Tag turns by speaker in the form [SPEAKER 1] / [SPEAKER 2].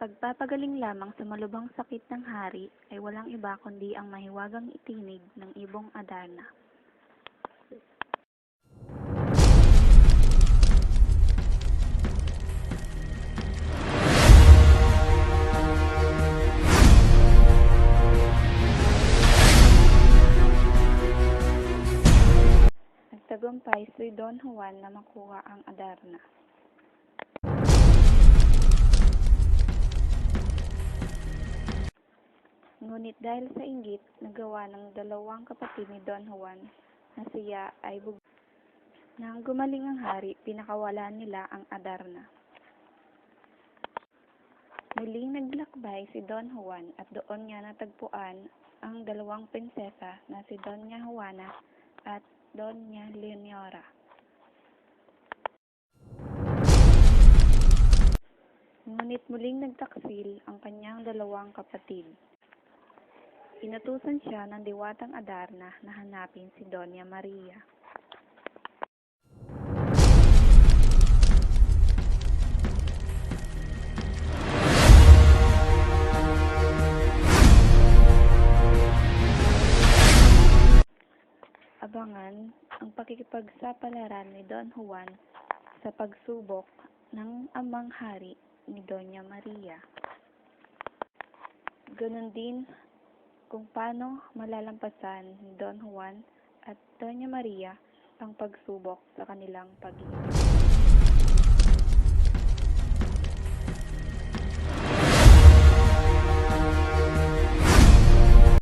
[SPEAKER 1] pagpapagaling lamang sa malubhang sakit ng hari ay walang iba kundi ang mahiwagang itinig ng ibong Adarna. Nagtagumpay si Don Juan na makuha ang Adarna. Ngunit dahil sa inggit, nagawa ng dalawang kapatid ni Don Juan na siya ay Nang gumaling ang hari, pinakawalan nila ang Adarna. Muling naglakbay si Don Juan at doon niya natagpuan ang dalawang prinsesa na si Doña Juana at Doña Leonora. Ngunit muling nagtaksil ang kanyang dalawang kapatid. Inutusan siya ng diwatang Adarna na hanapin si Doña Maria. Abangan ang pakikipagsapalaran ni Don Juan sa pagsubok ng amang hari ni Doña Maria. Ganon din kung paano malalampasan ni Don Juan at Doña Maria ang pagsubok sa kanilang pag-ibig.